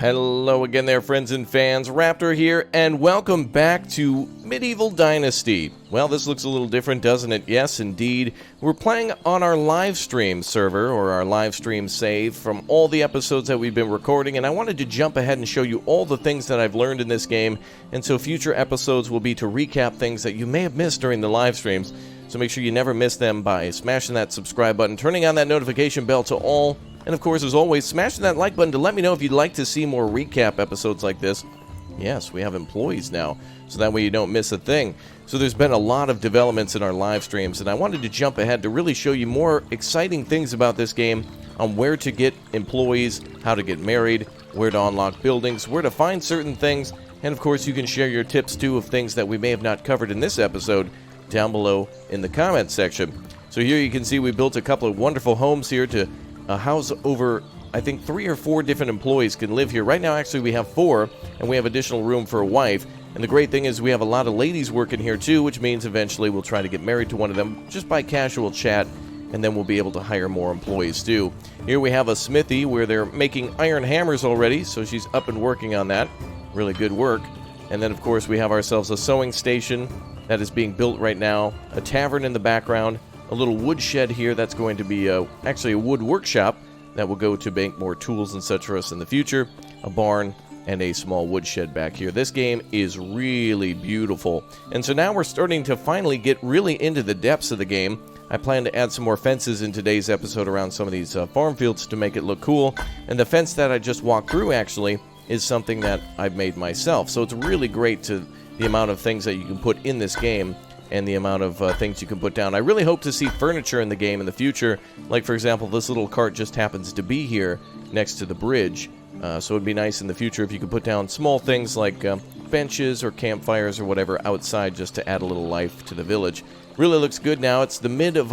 Hello again there, friends and fans. Raptor here, and welcome back to Medieval Dynasty. Well, this looks a little different, doesn't it? Yes, indeed. We're playing on our Livestream server, or our Livestream save, from all the episodes that we've been recording, and I wanted to jump ahead and show you all the things that I've learned in this game, and so future episodes will be to recap things that you may have missed during the live streams, so make sure you never miss them by smashing that subscribe button, turning on that notification bell to all. And of course, as always, smashing that like button to let me know if you'd like to see more recap episodes like this. Yes, we have employees now, so that way you don't miss a thing. So there's been a lot of developments in our live streams, and I wanted to jump ahead to really show you more exciting things about this game on where to get employees, how to get married, where to unlock buildings, where to find certain things, and of course you can share your tips too of things that we may have not covered in this episode down below in the comments section. So here you can see we built a couple of wonderful homes here to house over, I think, 3 or 4 different employees can live here. Right now, actually, we have 4, and we have additional room for a wife. And the great thing is we have a lot of ladies working here, too, which means eventually we'll try to get married to one of them just by casual chat, and then we'll be able to hire more employees, too. Here we have a smithy where they're making iron hammers already, so she's up and working on that. Really good work. And then, of course, we have ourselves a sewing station that is being built right now, a tavern in the background, a little wood shed here that's going to be actually a wood workshop that will go to make more tools and such for us in the future, a barn, and a small wood shed back here. This game is really beautiful. And so now we're starting to finally get really into the depths of the game. I plan to add some more fences in today's episode around some of these farm fields to make it look cool. And the fence that I just walked through actually is something that I've made myself. So it's really great to the amount of things that you can put in this game and the amount of things you can put down. I really hope to see furniture in the game in the future. Like, for example, this little cart just happens to be here next to the bridge. So it'd be nice in the future if you could put down small things like benches or campfires or whatever outside just to add a little life to the village. Really looks good now. It's the middle of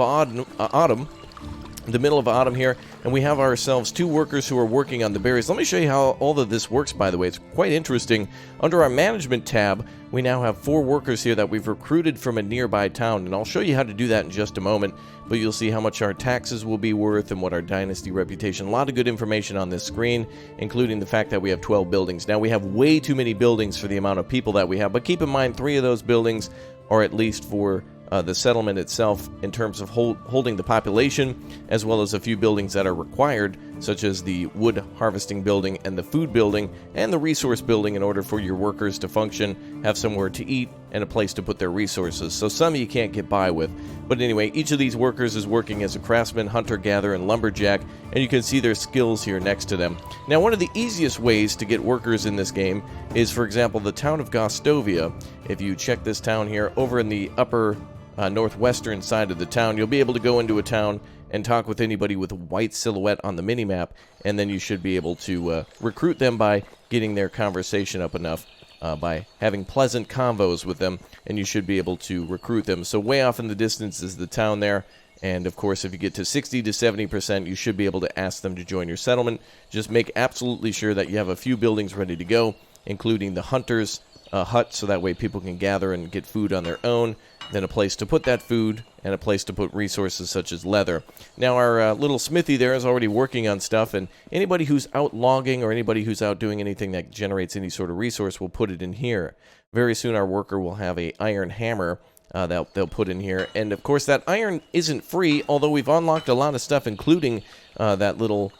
autumn here, and we have ourselves 2 workers who are working on the berries. Let me show you how all of this works, by the way. It's quite interesting. Under our management tab, we now have 4 workers here that we've recruited from a nearby town, and I'll show you how to do that in just a moment, but you'll see how much our taxes will be worth and what our dynasty reputation. A lot of good information on this screen, including the fact that we have 12 buildings. Now, we have way too many buildings for the amount of people that we have, but keep in mind 3 of those buildings are at least for the settlement itself in terms of holding the population, as well as a few buildings that are required, such as the wood harvesting building and the food building and the resource building in order for your workers to function, have somewhere to eat, and a place to put their resources. So some you can't get by with. But anyway, each of these workers is working as a craftsman, hunter, gatherer, and lumberjack, and you can see their skills here next to them. Now, one of the easiest ways to get workers in this game is, for example, the town of Gostovia. If you check this town here, over in the upper northwestern side of the town, you'll be able to go into a town and talk with anybody with a white silhouette on the minimap, and then you should be able to recruit them by getting their conversation up enough, by having pleasant convos with them, and you should be able to recruit them. So way off in the distance is the town there, and of course if you get to 60 to 70%, you should be able to ask them to join your settlement. Just make absolutely sure that you have a few buildings ready to go, including the hunter's hut, so that way people can gather and get food on their own, then a place to put that food, and a place to put resources such as leather. Now, our little smithy there is already working on stuff, and anybody who's out logging or anybody who's out doing anything that generates any sort of resource will put it in here. Very soon our worker will have a iron hammer that they'll put in here, and of course that iron isn't free, although we've unlocked a lot of stuff, including that little,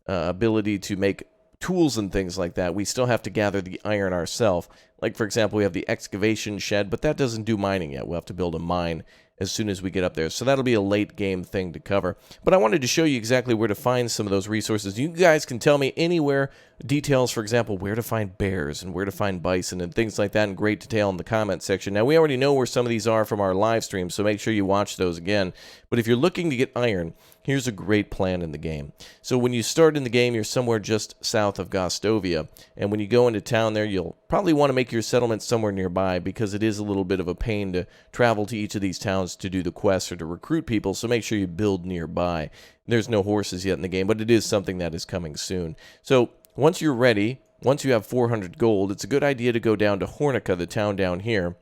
ability to make tools and things like that. We still have to gather the iron ourselves. Like, for example, we have the excavation shed, but that doesn't do mining yet. We'll have to build a mine as soon as we get up there. So that'll be a late game thing to cover. But I wanted to show you exactly where to find some of those resources. You guys can tell me anywhere details, for example, where to find bears and where to find bison and things like that in great detail in the comment section. Now, we already know where some of these are from our live stream, so make sure you watch those again. But if you're looking to get iron, here's a great plan in the game. So when you start in the game, you're somewhere just south of Gostovia. And when you go into town there, you'll probably want to make your settlement somewhere nearby, because it is a little bit of a pain to travel to each of these towns to do the quests or to recruit people. So make sure you build nearby. There's no horses yet in the game, but it is something that is coming soon. So once you're ready, once you have 400 gold, it's a good idea to go down to Hornica, the town down here.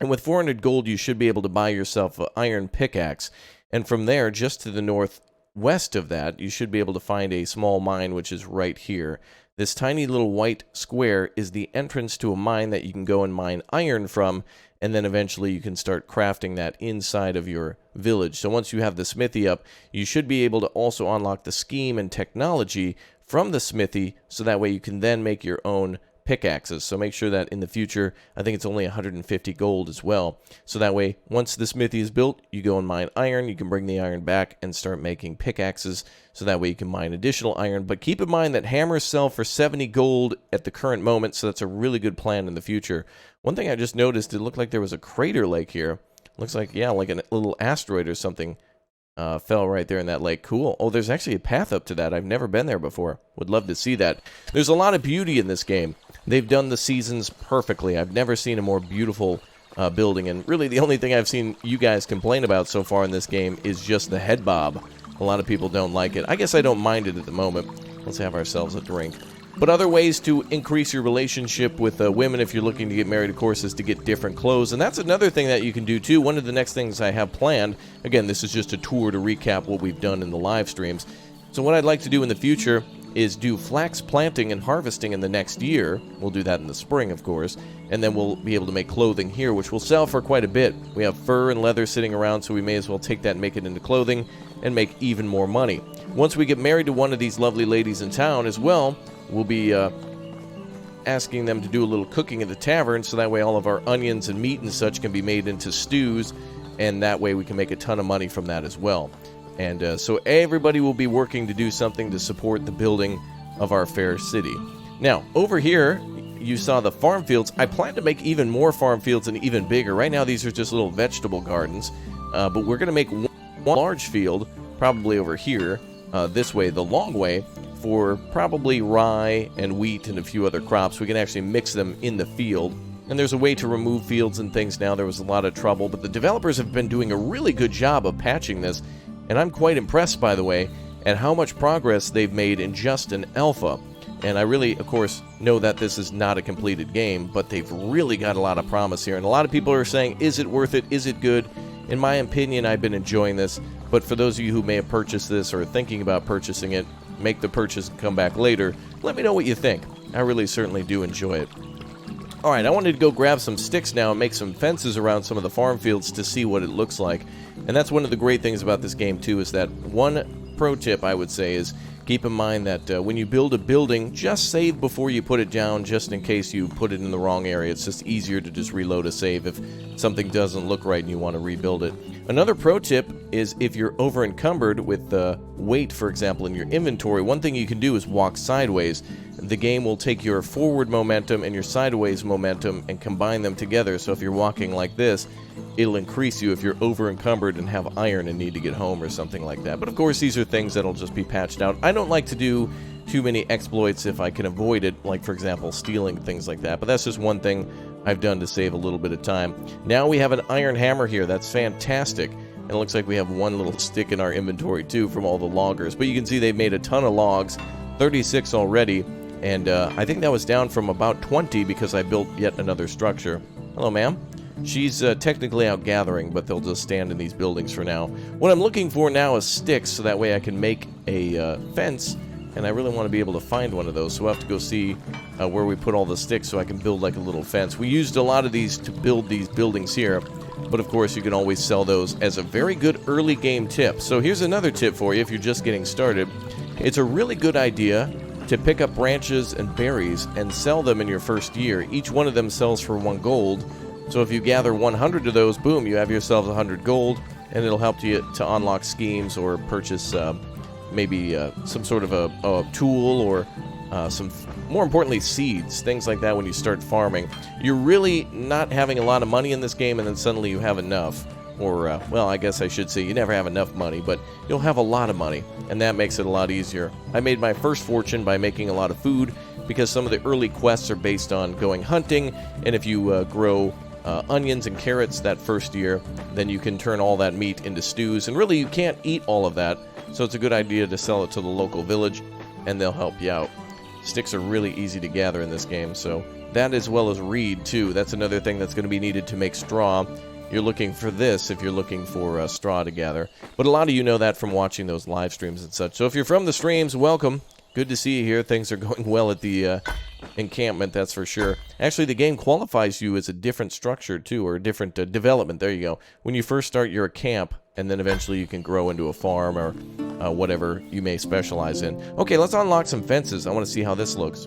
And with 400 gold, you should be able to buy yourself an iron pickaxe. And from there, just to the north west of that, you should be able to find a small mine, which is right here. This tiny little white square is the entrance to a mine that you can go and mine iron from, and then eventually you can start crafting that inside of your village. So once you have the smithy up, you should be able to also unlock the scheme and technology from the smithy, so that way you can then make your own pickaxes. So make sure that in the future, I think it's only 150 gold as well. So that way, once the smithy is built, you go and mine iron, you can bring the iron back and start making pickaxes, so that way you can mine additional iron. But keep in mind that hammers sell for 70 gold at the current moment, so that's a really good plan in the future. One thing I just noticed, it looked like there was a crater lake here. Looks like, yeah, like a little asteroid or something fell right there in that lake. Cool. Oh, there's actually a path up to that. I've never been there before. Would love to see that. There's a lot of beauty in this game. They've done the seasons perfectly. I've never seen a more beautiful building, and really the only thing I've seen you guys complain about so far in this game is just the head bob. A lot of people don't like it. I guess I don't mind it at the moment. Let's have ourselves a drink. But other ways to increase your relationship with women if you're looking to get married, of course, is to get different clothes. And that's another thing that you can do, too. One of the next things I have planned, again, this is just a tour to recap what we've done in the live streams. So what I'd like to do in the future is do flax planting and harvesting in the next year. We'll do that in the spring, of course. And then we'll be able to make clothing here, which will sell for quite a bit. We have fur and leather sitting around, so we may as well take that and make it into clothing and make even more money. Once we get married to one of these lovely ladies in town as well, we'll be asking them to do a little cooking at the tavern, so that way all of our onions and meat and such can be made into stews, and that way we can make a ton of money from that as well. And so everybody will be working to do something to support the building of our fair city. Now, over here, you saw the farm fields. I plan to make even more farm fields and even bigger. Right now, these are just little vegetable gardens, but we're going to make one large field, probably over here, this way, the long way, for probably rye and wheat and a few other crops. We can actually mix them in the field. And there's a way to remove fields and things now. There was a lot of trouble, but the developers have been doing a really good job of patching this. And I'm quite impressed, by the way, at how much progress they've made in just an alpha. And I really, of course, know that this is not a completed game, but they've really got a lot of promise here. And a lot of people are saying, is it worth it? Is it good? In my opinion, I've been enjoying this. But for those of you who may have purchased this or are thinking about purchasing it, make the purchase and come back later. Let me know what you think. I really certainly do enjoy it. Alright, I wanted to go grab some sticks now and make some fences around some of the farm fields to see what it looks like. And that's one of the great things about this game too, is that one pro tip I would say is keep in mind that when you build a building, just save before you put it down, just in case you put it in the wrong area. It's just easier to just reload a save if something doesn't look right and you want to rebuild it. Another pro tip is if you're over encumbered with weight, for example, in your inventory, one thing you can do is walk sideways. The game will take your forward momentum and your sideways momentum and combine them together. So if you're walking like this, it'll increase you if you're over encumbered and have iron and need to get home or something like that. But of course, these are things that'll just be patched out. I don't like to do too many exploits if I can avoid it, like for example stealing, things like that. But that's just one thing I've done to save a little bit of time. Now we have an iron hammer here. That's fantastic. And it looks like we have one little stick in our inventory too from all the loggers. But you can see they've made a ton of logs, 36 already. And I think that was down from about 20 because I built yet another structure. Hello, ma'am. She's technically out gathering, but they'll just stand in these buildings for now. What I'm looking for now is sticks, so that way I can make a fence, and I really want to be able to find one of those, so we'll have to go see where we put all the sticks so I can build like a little fence. We used a lot of these to build these buildings here, but of course you can always sell those as a very good early game tip. So here's another tip for you if you're just getting started. It's a really good idea to pick up branches and berries and sell them in your first year. Each one of them sells for 1 gold. So if you gather 100 of those, boom, you have yourselves 100 gold, and it'll help you to unlock schemes or purchase maybe some sort of a tool or more importantly, seeds, things like that when you start farming. You're really not having a lot of money in this game, and then suddenly you have enough. Or, well, I guess I should say you never have enough money, but you'll have a lot of money, and that makes it a lot easier. I made my first fortune by making a lot of food, because some of the early quests are based on going hunting, and if you grow onions and carrots that first year, then you can turn all that meat into stews, and really you can't eat all of that, so it's a good idea to sell it to the local village, and they'll help you out. Sticks are really easy to gather in this game, so that as well as reed, too. That's another thing that's going to be needed to make straw. you're looking for this if you're looking for straw to gather. But a lot of you know that from watching those live streams and such. So if you're from the streams, welcome. Good to see you here. Things are going well at the encampment, that's for sure. Actually, the game qualifies you as a different structure, too, or a different development. There you go. When you first start, you're a camp, and then eventually you can grow into a farm or whatever you may specialize in. Okay, let's unlock some fences. I want to see how this looks.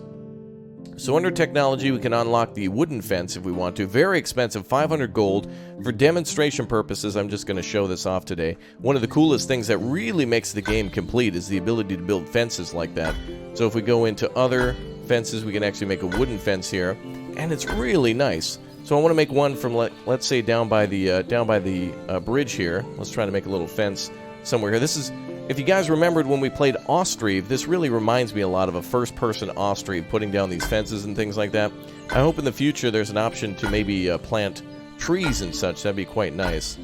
So under technology, we can unlock the wooden fence if we want to. Very expensive, 500 gold. For demonstration purposes, I'm just going to show this off today. One of the coolest things that really makes the game complete is the ability to build fences like that. So if we go into other fences, we can actually make a wooden fence here, and it's really nice. So I want to make one from, let's say, down by the bridge here. Let's try to make a little fence somewhere here. This is... If you guys remembered when we played Ostreve, this really reminds me a lot of a first-person Ostreve, putting down these fences and things like that. I hope in the future there's an option to maybe plant trees and such. That'd be quite nice.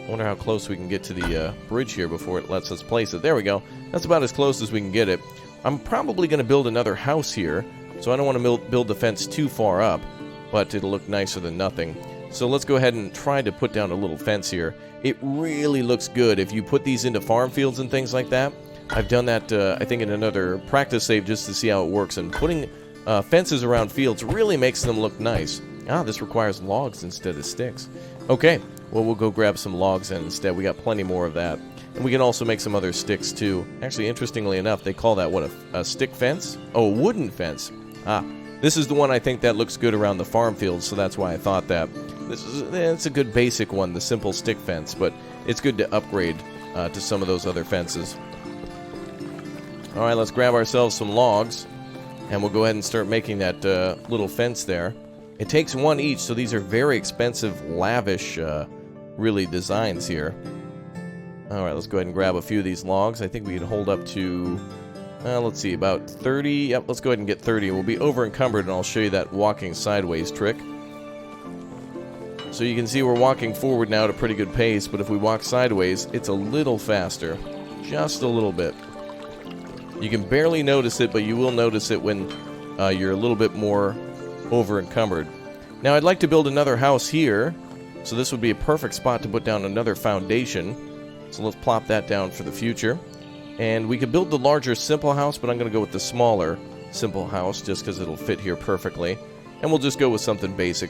I wonder how close we can get to the bridge here before it lets us place it. There we go. That's about as close as we can get it. I'm probably going to build another house here, so I don't want to build the fence too far up, but it'll look nicer than nothing. So let's go ahead and try to put down a little fence here. It really looks good if you put these into farm fields and things like that. I've done that, I think, in another practice save just to see how it works. And putting fences around fields really makes them look nice. Ah, this requires logs instead of sticks. Okay, well, we'll go grab some logs instead. We got plenty more of that. And we can also make some other sticks, too. Actually, interestingly enough, they call that, what, a stick fence? Oh, a wooden fence. Ah, this is the one I think that looks good around the farm fields, so that's why I thought that. It's a good basic one, the simple stick fence, but it's good to upgrade to some of those other fences. Alright, let's grab ourselves some logs, and we'll go ahead and start making that little fence there. It takes one each, so these are very expensive, lavish, really, designs here. Alright, let's go ahead and grab a few of these logs. I think we can hold up to, let's see, about 30. Yep, let's go ahead and get 30. We'll be over encumbered, and I'll show you that walking sideways trick. So you can see we're walking forward now at a pretty good pace, but if we walk sideways, it's a little faster. Just a little bit. You can barely notice it, but you will notice it when you're a little bit more over encumbered. Now I'd like to build another house here, so this would be a perfect spot to put down another foundation. So let's plop that down for the future. And we could build the larger simple house, but I'm going to go with the smaller simple house just because it'll fit here perfectly. And we'll just go with something basic.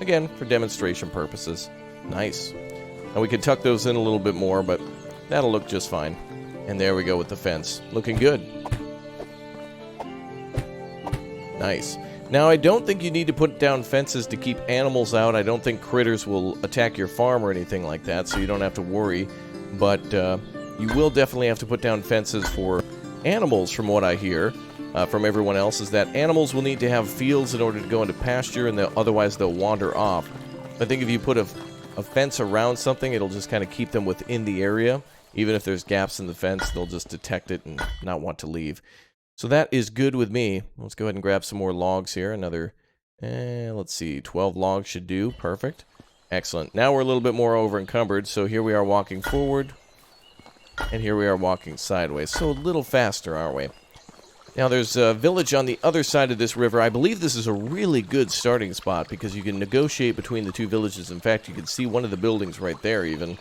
Again, for demonstration purposes. Nice. And we could tuck those in a little bit more, but that'll look just fine. And there we go with the fence. Looking good. Nice. Now, I don't think you need to put down fences to keep animals out. I don't think critters will attack your farm or anything like that, so you don't have to worry. But you will definitely have to put down fences for animals, from what I hear. From everyone else, is that animals will need to have fields in order to go into pasture, and otherwise they'll wander off. I think if you put a fence around something, it'll just kind of keep them within the area. Even if there's gaps in the fence, they'll just detect it and not want to leave. So that is good with me. Let's go ahead and grab some more logs here. Another, let's see, 12 logs should do. Perfect. Excellent. Now we're a little bit more over encumbered, so here we are walking forward, and here we are walking sideways. So a little faster, aren't we? Now, there's a village on the other side of this river. I believe this is a really good starting spot because you can negotiate between the two villages. In fact, you can see one of the buildings right there, even.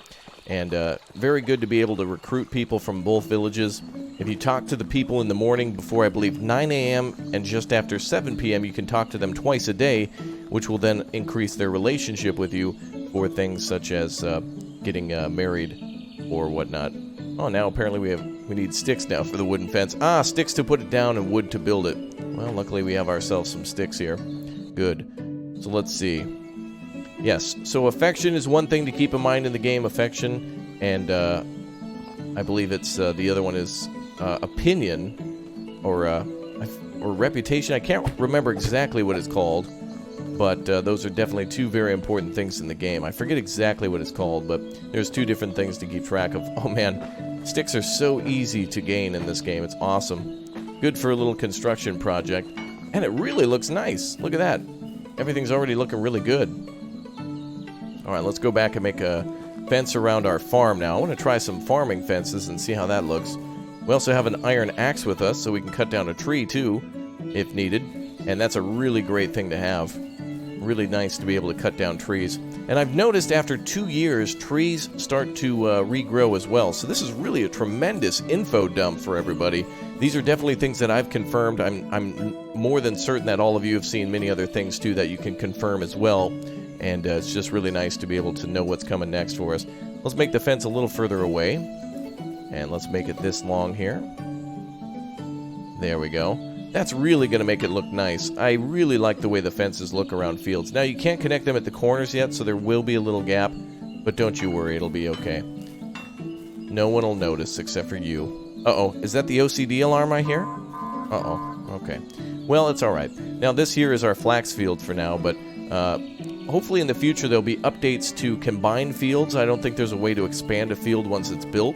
And very good to be able to recruit people from both villages. If you talk to the people in the morning before, I believe, 9 a.m. and just after 7 p.m., you can talk to them twice a day, which will then increase their relationship with you for things such as getting married or whatnot. Oh, now apparently we need sticks now for the wooden fence. Ah, sticks to put it down and wood to build it. Well, luckily we have ourselves some sticks here. Good. So let's see. Yes, so affection is one thing to keep in mind in the game, affection. And I believe it's the other one is opinion or reputation. I can't remember exactly what it's called. But those are definitely two very important things in the game. I forget exactly what it's called, but there's two different things to keep track of. Oh man, sticks are so easy to gain in this game. It's awesome. Good for a little construction project. And it really looks nice. Look at that. Everything's already looking really good. Alright, let's go back and make a fence around our farm now. I want to try some farming fences and see how that looks. We also have an iron axe with us, so we can cut down a tree too, if needed. And that's a really great thing to have. Really nice to be able to cut down trees. And I've noticed after 2 years, trees start to regrow as well. So this is really a tremendous info dump for everybody. These are definitely things that I've confirmed. I'm more than certain that all of you have seen many other things too that you can confirm as well. And it's just really nice to be able to know what's coming next for us. Let's make the fence a little further away. And let's make it this long here. There we go. That's really going to make it look nice. I really like the way the fences look around fields. Now, you can't connect them at the corners yet, so there will be a little gap. But don't you worry, it'll be okay. No one will notice except for you. Uh-oh, is that the OCD alarm I hear? Uh-oh, okay. Well, it's alright. Now, this here is our flax field for now, but hopefully in the future there'll be updates to combine fields. I don't think there's a way to expand a field once it's built.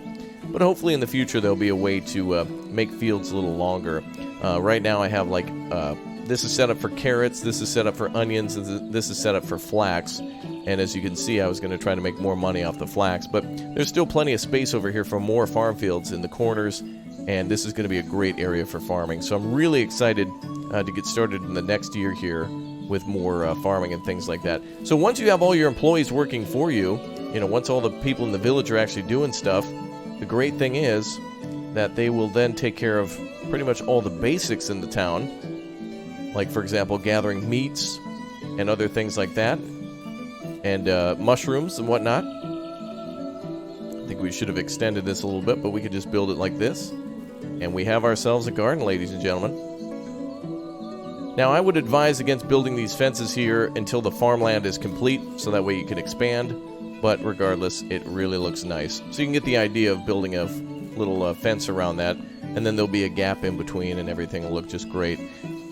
But hopefully in the future there'll be a way to make fields a little longer. Right now I have like, this is set up for carrots, this is set up for onions, and this is set up for flax. And as you can see, I was going to try to make more money off the flax. But there's still plenty of space over here for more farm fields in the corners. And this is going to be a great area for farming. So I'm really excited to get started in the next year here with more farming and things like that. So once you have all your employees working for you, you know, once all the people in the village are actually doing stuff, the great thing is that they will then take care of pretty much all the basics in the town. Like, for example, gathering meats and other things like that. And mushrooms and whatnot. I think we should have extended this a little bit, but we could just build it like this. And we have ourselves a garden, ladies and gentlemen. Now, I would advise against building these fences here until the farmland is complete, so that way you can expand. But regardless, it really looks nice. So you can get the idea of building a little fence around that, and then there'll be a gap in between, and everything will look just great.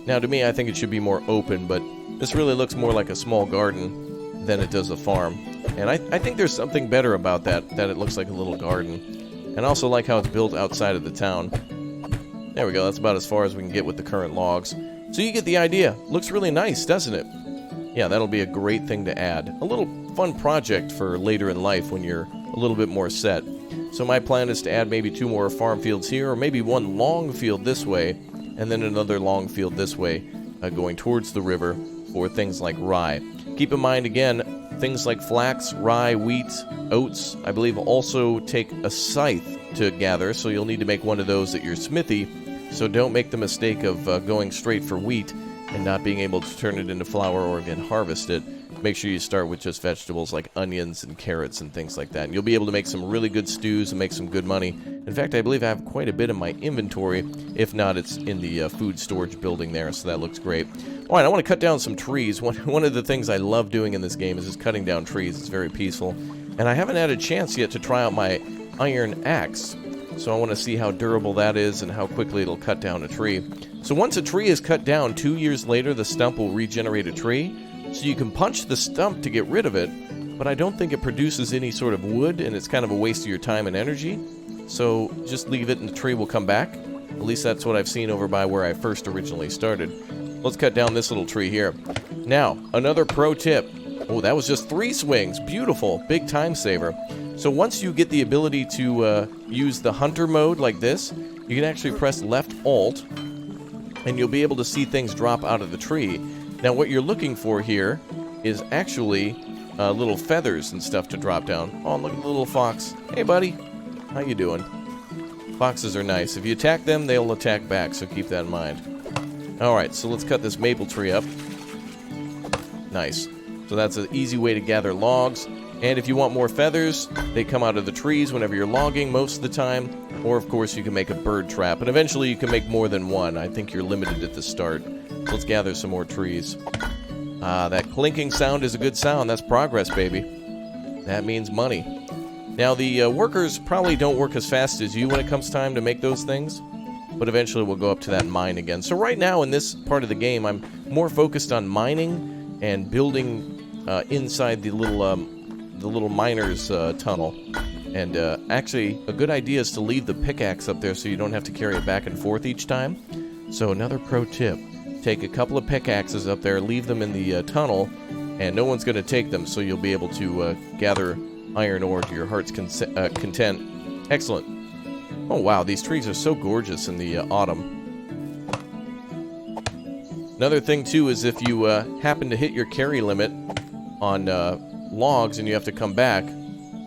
Now, to me, I think it should be more open, but this really looks more like a small garden than it does a farm. And I think there's something better about that it looks like a little garden. And I also like how it's built outside of the town. There we go, that's about as far as we can get with the current logs. So you get the idea. Looks really nice, doesn't it? Yeah, that'll be a great thing to add. A little fun project for later in life when you're a little bit more set. So my plan is to add maybe 2 more farm fields here, or maybe one long field this way, and then another long field this way, going towards the river for things like rye. Keep in mind, again, things like flax, rye, wheat, oats, I believe also take a scythe to gather, so you'll need to make one of those at your smithy. So don't make the mistake of going straight for wheat and not being able to turn it into flour or again harvest it. Make sure you start with just vegetables like onions and carrots and things like that. And you'll be able to make some really good stews and make some good money. In fact, I believe I have quite a bit in my inventory. If not, it's in the food storage building there, so that looks great. All right, I want to cut down some trees. One of the things I love doing in this game is just cutting down trees. It's very peaceful. And I haven't had a chance yet to try out my iron axe. So I want to see how durable that is and how quickly it'll cut down a tree. So once a tree is cut down, 2 years later, the stump will regenerate a tree. So you can punch the stump to get rid of it, but I don't think it produces any sort of wood, and it's kind of a waste of your time and energy. So just leave it and the tree will come back. At least that's what I've seen over by where I first originally started. Let's cut down this little tree here. Now, another pro tip. Oh, that was just 3 swings. Beautiful. Big time saver. So once you get the ability to use the hunter mode like this, you can actually press left alt, and you'll be able to see things drop out of the tree. Now what you're looking for here is actually little feathers and stuff to drop down. Oh, look at the little fox. Hey buddy, how you doing? Foxes are nice. If you attack them, they'll attack back, so keep that in mind. Alright, so let's cut this maple tree up. Nice. So that's an easy way to gather logs. And if you want more feathers, they come out of the trees whenever you're logging most of the time. Or, of course, you can make a bird trap. And eventually you can make more than one. I think you're limited at the start. So let's gather some more trees. That clinking sound is a good sound. That's progress, baby. That means money. Now, the workers probably don't work as fast as you when it comes time to make those things. But eventually we'll go up to that mine again. So right now in this part of the game, I'm more focused on mining and building inside the little miner's tunnel. And actually, a good idea is to leave the pickaxe up there so you don't have to carry it back and forth each time. So another pro tip. Take a couple of pickaxes up there, leave them in the tunnel, and no one's going to take them, so you'll be able to gather iron ore to your heart's content. Excellent. Oh wow, these trees are so gorgeous in the autumn. Another thing, too, is if you happen to hit your carry limit on logs and you have to come back,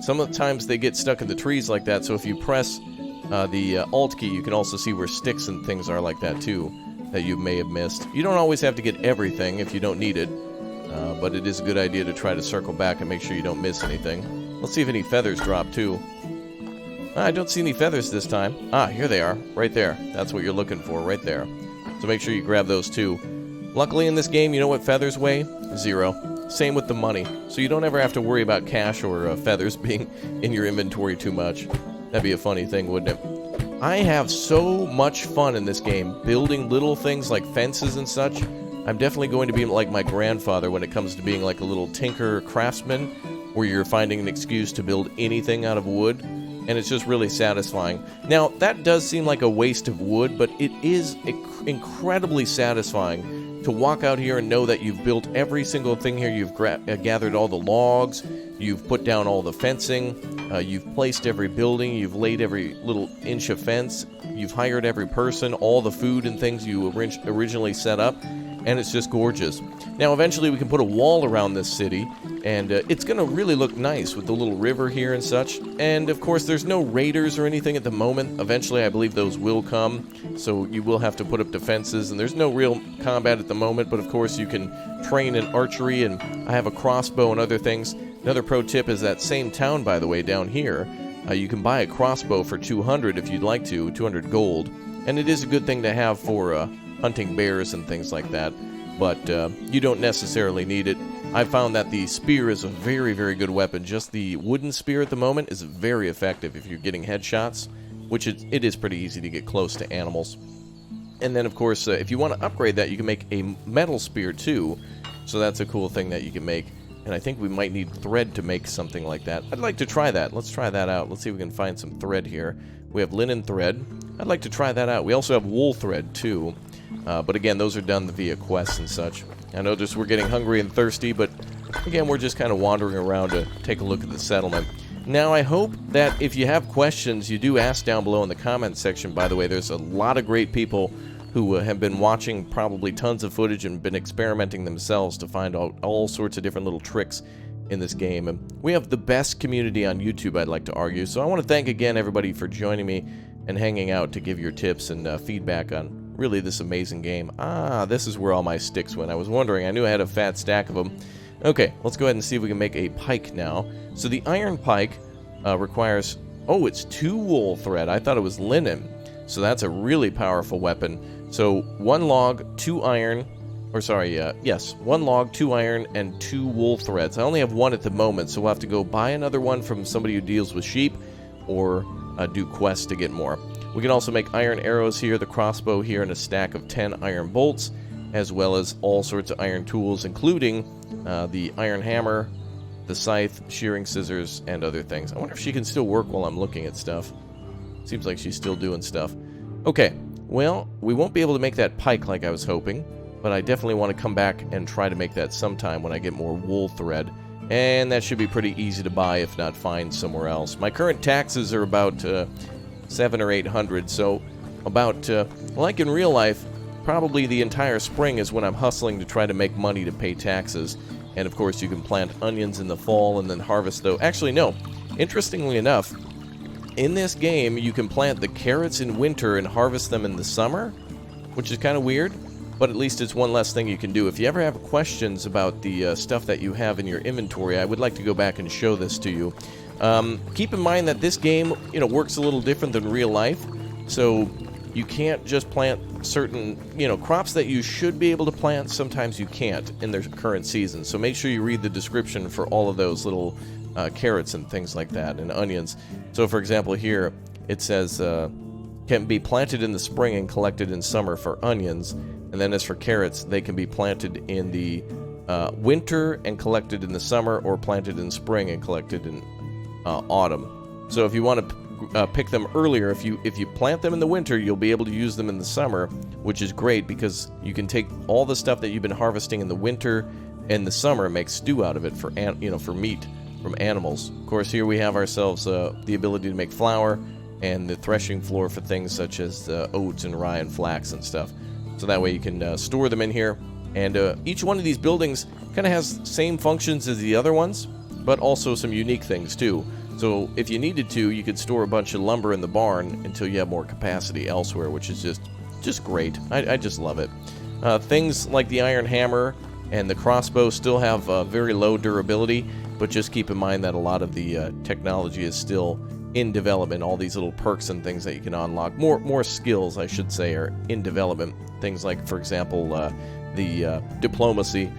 some of the times they get stuck in the trees like that, so if you press the Alt key, you can also see where sticks and things are like that, too, that you may have missed. You don't always have to get everything if you don't need it, but it is a good idea to try to circle back and make sure you don't miss anything. Let's see if any feathers drop, too. I don't see any feathers this time. Ah, here they are, right there. That's what you're looking for, right there. So make sure you grab those, too. Luckily in this game, you know what feathers weigh? 0. Same with the money. So you don't ever have to worry about cash or feathers being in your inventory too much. That'd be a funny thing, wouldn't it? I have so much fun in this game, building little things like fences and such. I'm definitely going to be like my grandfather when it comes to being like a little tinker craftsman, where you're finding an excuse to build anything out of wood, and it's just really satisfying. Now, that does seem like a waste of wood, but it is incredibly satisfying to walk out here and know that you've built every single thing here. You've gathered all the logs, you've put down all the fencing, you've placed every building, you've laid every little inch of fence, you've hired every person, all the food and things you originally set up, and it's just gorgeous. Now, eventually we can put a wall around this city, and it's going to really look nice with the little river here and such. And, of course, there's no raiders or anything at the moment. Eventually, I believe those will come, so you will have to put up defenses, and there's no real combat at the moment, but, of course, you can train in archery, and I have a crossbow and other things. Another pro tip is that same town, by the way, down here, you can buy a crossbow for 200 if you'd like to, 200 gold, and it is a good thing to have for hunting bears and things like that, but you don't necessarily need it. I found that the spear is a very, very good weapon. Just the wooden spear at the moment is very effective if you're getting headshots, which it is pretty easy to get close to animals. And then, of course, if you want to upgrade that, you can make a metal spear, too, so that's a cool thing that you can make. And I think we might need thread to make something like that. I'd like to try that. Let's try that out. Let's see if we can find some thread here. We have linen thread. I'd like to try that out. We also have wool thread, too. But again, those are done via quests and such. I know we're getting hungry and thirsty, but again, we're just kind of wandering around to take a look at the settlement. Now, I hope that if you have questions, you do ask down below in the comments section. By the way, there's a lot of great people who have been watching probably tons of footage and been experimenting themselves to find out all sorts of different little tricks in this game. And we have the best community on YouTube, I'd like to argue. So I want to thank again everybody for joining me and hanging out to give your tips and feedback on really this amazing game. Ah, this is where all my sticks went. I was wondering. I knew I had a fat stack of them. Okay, let's go ahead and see if we can make a pike now. So the iron pike requires... Oh, it's 2 wool thread. I thought it was linen. So that's a really powerful weapon. So 1 log, 2 iron... Or sorry, yes. 1 log, 2 iron, and 2 wool threads. I only have 1 at the moment, so we'll have to go buy another one from somebody who deals with sheep, or do quests to get more. We can also make iron arrows here, the crossbow here, and a stack of 10 iron bolts, as well as all sorts of iron tools, including the iron hammer, the scythe, shearing scissors, and other things. I wonder if she can still work while I'm looking at stuff. Seems like she's still doing stuff. Okay, well, we won't be able to make that pike like I was hoping, but I definitely want to come back and try to make that sometime when I get more wool thread. And that should be pretty easy to buy, if not find somewhere else. My current taxes are about 700 or 800, so about, like in real life, probably the entire spring is when I'm hustling to try to make money to pay taxes. And of course you can plant onions in the fall and then harvest those. Actually, no. Interestingly enough, in this game you can plant the carrots in winter and harvest them in the summer, which is kind of weird. But at least it's one less thing you can do. If you ever have questions about the stuff that you have in your inventory, I would like to go back and show this to you. Keep in mind that this game, works a little different than real life. So you can't just plant certain, crops that you should be able to plant. Sometimes you can't in their current season. So make sure you read the description for all of those little carrots and things like that, and onions. So for example here, it says, can be planted in the spring and collected in summer for onions. And then as for carrots, they can be planted in the winter and collected in the summer, or planted in spring and collected in autumn. So if you want to pick them earlier, if you plant them in the winter, you'll be able to use them in the summer, which is great because you can take all the stuff that you've been harvesting in the winter and the summer and make stew out of it for for meat from animals. Of course, here we have ourselves the ability to make flour and the threshing floor for things such as oats and rye and flax and stuff. So that way you can store them in here. And each one of these buildings kind of has same functions as the other ones, but also some unique things too. So if you needed to, you could store a bunch of lumber in the barn until you have more capacity elsewhere, which is just great. I just love it. Things like the iron hammer and the crossbow still have very low durability, but just keep in mind that a lot of the technology is still in development. All these little perks and things that you can unlock, more skills, I should say, are in development. Things like, for example, the diplomacy.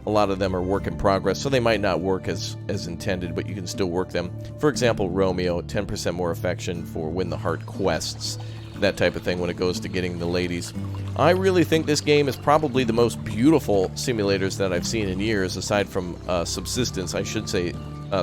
A lot of them are work in progress, so they might not work as intended, but you can still work them. For example, Romeo, 10% more affection for win the heart quests, that type of thing when it goes to getting the ladies. I really think this game is probably the most beautiful simulators that I've seen in years, aside from subsistence, I should say,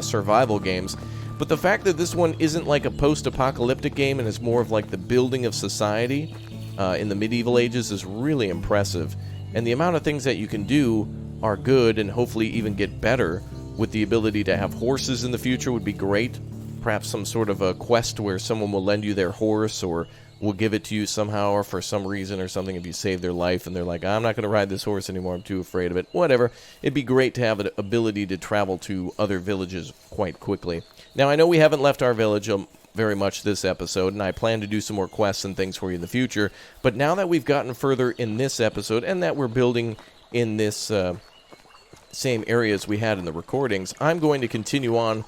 survival games. But the fact that this one isn't like a post-apocalyptic game and is more of like the building of society in the medieval ages is really impressive. And the amount of things that you can do are good and hopefully even get better. With the ability to have horses in the future would be great. Perhaps some sort of a quest where someone will lend you their horse or will give it to you somehow or for some reason or something if you save their life and they're like, I'm not going to ride this horse anymore, I'm too afraid of it. Whatever. It'd be great to have an ability to travel to other villages quite quickly. Now, I know we haven't left our village very much this episode, and I plan to do some more quests and things for you in the future, but now that we've gotten further in this episode and that we're building in this same areas we had in the recordings, I'm going to continue on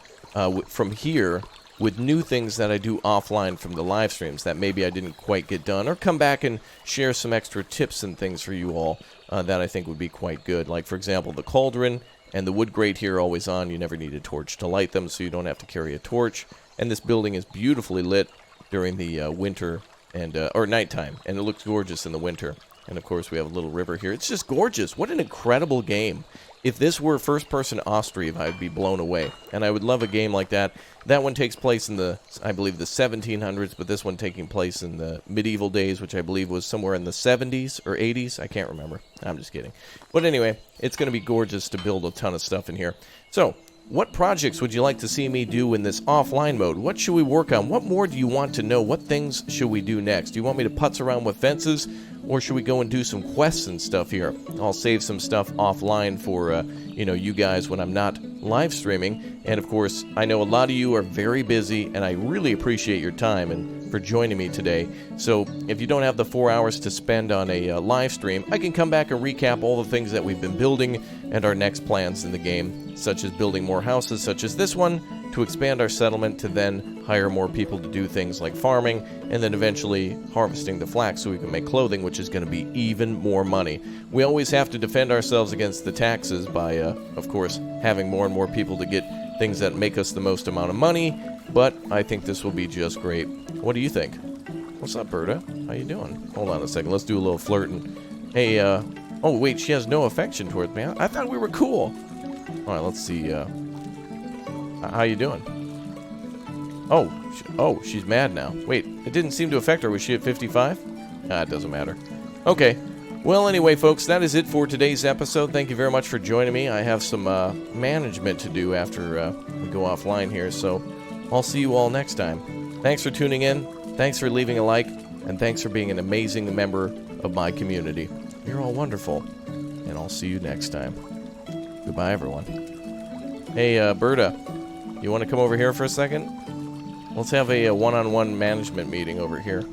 from here with new things that I do offline from the live streams that maybe I didn't quite get done, or come back and share some extra tips and things for you all that I think would be quite good. Like, for example, the cauldron and the wood grate here always on. You never need a torch to light them, so you don't have to carry a torch. And this building is beautifully lit during the winter and or nighttime, and it looks gorgeous in the winter. And of course, we have a little river here. It's just gorgeous. What an incredible game. If this were first-person Austria, I'd be blown away. And I would love a game like that. That one takes place in the, I believe, the 1700s, but this one taking place in the medieval days, which I believe was somewhere in the 70s or 80s. I can't remember. I'm just kidding. But anyway, it's going to be gorgeous to build a ton of stuff in here. So, what projects would you like to see me do in this offline mode? What should we work on? What more do you want to know? What things should we do next? Do you want me to putz around with fences? Or should we go and do some quests and stuff here? I'll save some stuff offline for, you guys when I'm not live streaming. And, of course, I know a lot of you are very busy, and I really appreciate your time and for joining me today. So if you don't have the 4 hours to spend on a live stream, I can come back and recap all the things that we've been building and our next plans in the game, such as building more houses, such as this one, to expand our settlement, to then hire more people to do things like farming, and then eventually harvesting the flax so we can make clothing, which is going to be even more money. We always have to defend ourselves against the taxes by, of course, having more and more people to get things that make us the most amount of money, but I think this will be just great. What do you think? What's up, Berta? How you doing? Hold on a second. Let's do a little flirting. Hey, oh, wait, she has no affection towards me. I thought we were cool. All right, let's see, how you doing? Oh, she's mad now. Wait, it didn't seem to affect her. Was she at 55? It doesn't matter. Okay. Well, anyway, folks, that is it for today's episode. Thank you very much for joining me. I have some management to do after we go offline here, so I'll see you all next time. Thanks for tuning in. Thanks for leaving a like, and thanks for being an amazing member of my community. You're all wonderful, and I'll see you next time. Goodbye, everyone. Hey, Berta. You want to come over here for a second? Let's have a one-on-one management meeting over here.